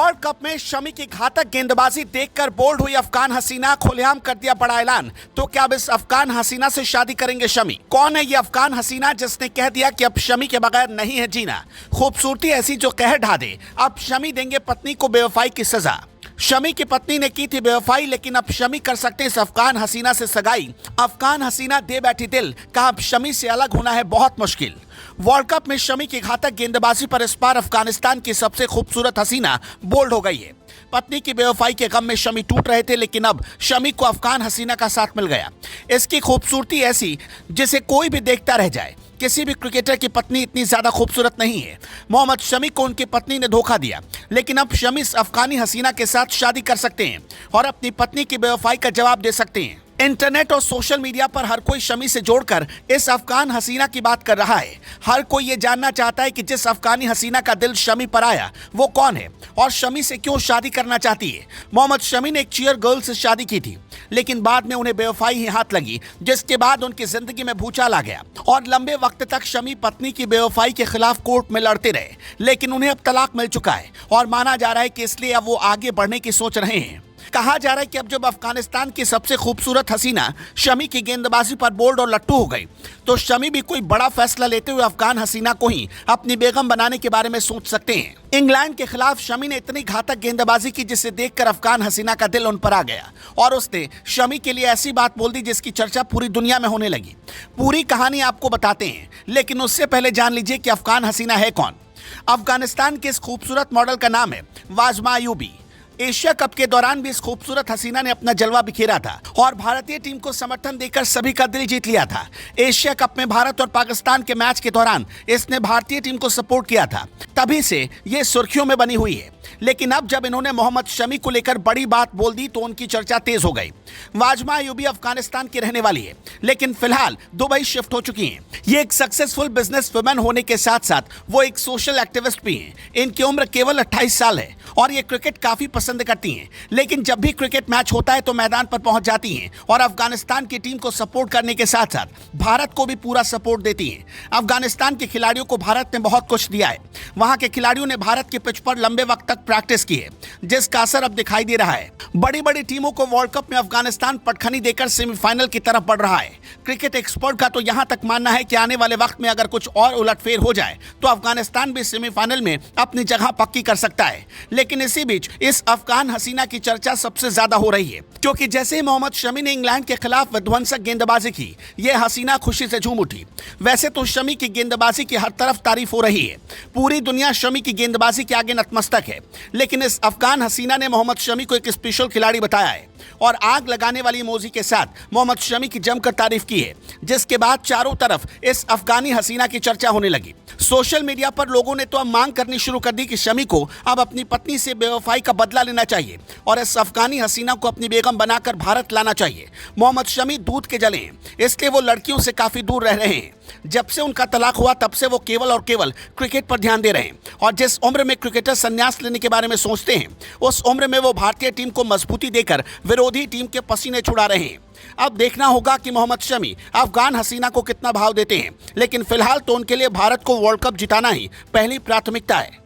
World cup में शमी की घातक गेंदबाजी देखकर बोल्ड हुई अफगान हसीना, खुलेआम कर दिया बड़ा ऐलान। तो क्या अब इस अफगान हसीना से शादी करेंगे शमी? कौन है ये अफगान हसीना जिसने कह दिया कि अब शमी के बगैर नहीं है जीना? खूबसूरती ऐसी जो कहर ढा दे, अब शमी देंगे पत्नी को बेवफाई की सजा। शमी की पत्नी ने की थी बेवफाई, लेकिन अब शमी कर सकते हैं इस अफगान हसीना से सगाई। अफगान हसीना दे बैठी दिल, कहा अब शमी से अलग होना है बहुत मुश्किल। वर्ल्ड कप में शमी की घातक गेंदबाजी पर इस बार अफगानिस्तान की सबसे खूबसूरत हसीना बोल्ड हो गई है। पत्नी की बेवफाई के गम में शमी टूट रहे थे, लेकिन अब शमी को अफगान हसीना का साथ मिल गया। इसकी खूबसूरती ऐसी जिसे कोई भी देखता रह जाए। किसी भी क्रिकेटर की पत्नी इतनी ज्यादा खूबसूरत नहीं है। मोहम्मद शमी को उनकी पत्नी ने धोखा दिया, लेकिन अब शमी इस अफगानी हसीना के साथ शादी कर सकते हैं और अपनी पत्नी की बेवफाई का जवाब दे सकते हैं। इंटरनेट और सोशल मीडिया पर हर कोई शमी से जोड़कर इस अफगान हसीना की बात कर रहा है। हर कोई ये जानना चाहता है कि जिस अफगानी हसीना का दिल शमी पर आया वो कौन है और शमी से क्यों शादी करना चाहती है। मोहम्मद शमी ने एक चीयर गर्ल से शादी की थी, लेकिन बाद में उन्हें बेवफाई ही हाथ लगी, जिसके बाद उनकी जिंदगी में भूचाल आ गया और लंबे वक्त तक शमी पत्नी की बेवफाई के खिलाफ कोर्ट में लड़ते रहे। लेकिन उन्हें अब तलाक मिल चुका है और माना जा रहा है कि इसलिए अब वो आगे बढ़ने की सोच रहे हैं। कहा जा रहा है कि अब जब अफगानिस्तान की सबसे खूबसूरत हसीना शमी की गेंदबाजी पर बोल्ड और लट्टू हो गई, तो शमी भी कोई बड़ा फैसला लेते हुए अफगान हसीना को ही अपनी बेगम बनाने के बारे में सोच सकते हैं। इंग्लैंड के खिलाफ शमी ने इतनी घातक गेंदबाजी की जिसे देखकर अफगान हसीना का दिल उन पर आ गया और उसने शमी के लिए ऐसी बात बोल दी जिसकी चर्चा पूरी दुनिया में होने लगी। पूरी कहानी आपको बताते हैं, लेकिन उससे पहले जान लीजिए कि अफगान हसीना है कौन। अफगानिस्तान के इस खूबसूरत मॉडल का नाम है वाजमा अयूबी। एशिया कप के दौरान भी इस खूबसूरत हसीना ने अपना जलवा बिखेरा था और भारतीय टीम को समर्थन देकर सभी का दिल जीत लिया था। एशिया कप में भारत और पाकिस्तान के मैच के दौरान इसने भारतीय टीम को सपोर्ट किया था, तभी से ये सुर्खियों में बनी हुई है। लेकिन अब जब इन्होंने मोहम्मद शमी को लेकर बड़ी बात बोल दी तो उनकी चर्चा तेज हो गई। वाजमा अयूबी अफगानिस्तान की रहने वाली है, लेकिन फिलहाल दुबई शिफ्ट हो चुकी हैं। ये एक सक्सेसफुल बिजनेस वुमेन होने के साथ साथ वो एक सोशल एक्टिविस्ट भी हैं। इनकी उम्र केवल 28 साल है और ये क्रिकेट काफी पसंद करती हैं। लेकिन जब भी क्रिकेट मैच होता है तो मैदान पर पहुंच जाती हैं और अफगानिस्तान की टीम को सपोर्ट करने के साथ साथ भारत को भी पूरा सपोर्ट देती हैं। अफगानिस्तान के खिलाड़ियों को भारत ने बहुत कुछ दिया है। वहां के खिलाड़ियों ने भारत के पिच पर लंबे वक्त तक प्रैक्टिस की है, जिसका असर अब दिखाई दे रहा है। बड़ी बड़ी टीमों को वर्ल्ड कप में अफगानिस्तान पटखनी देकर सेमीफाइनल की तरफ बढ़ रहा है। क्रिकेट एक्सपर्ट का तो यहां तक मानना है कि आने वाले वक्त में अगर कुछ और उलटफेर हो जाए तो अफगानिस्तान भी सेमीफाइनल में अपनी जगह पक्की कर सकता है। लेकिन इसी बीच इस अफगान हसीना की चर्चा सबसे ज्यादा हो रही है, क्योंकि जैसे ही मोहम्मद शमी ने इंग्लैंड के खिलाफ विध्वंसक गेंदबाजी की, यह हसीना खुशी से झूम उठी। वैसे तो शमी की गेंदबाजी की हर तरफ तारीफ हो रही है, पूरी दुनिया शमी की गेंदबाजी के आगे नतमस्तक है। लेकिन इस अफगान हसीना ने मोहम्मद शमी को एक स्पेशल खिलाड़ी बताया है और आग लगाने वाली इमोजी के साथ मोहम्मद शमी की जमकर तारीफ की है, जिसके बाद चारों तरफ इस अफगानी हसीना की चर्चा होने लगी। सोशल मीडिया पर लोगों ने तो अब मांग करनी शुरू कर दी कि शमी को अब अपनी पत्नी से बेवफाई का बदला लेना चाहिए और इस अफगानी हसीना को अपनी बेगम बनाकर भारत लाना चाहिए। मोहम्मद शमी दूध के जले हैं, इसलिए वो लड़कियों से काफी दूर रह रहे हैं। जब से उनका तलाक हुआ तब से वो केवल और केवल क्रिकेट पर ध्यान दे रहे हैं और जिस उम्र में क्रिकेटर संन्यास लेने के बारे में सोचते हैं, उस उम्र में वो भारतीय टीम को मजबूती देकर विरोधी टीम के पसीने छुड़ा रहे हैं। अब देखना होगा कि मोहम्मद शमी अफगान हसीना को कितना भाव देते हैं, लेकिन फिलहाल तो उनके लिए भारत को वर्ल्ड कप जिताना ही पहली प्राथमिकता है।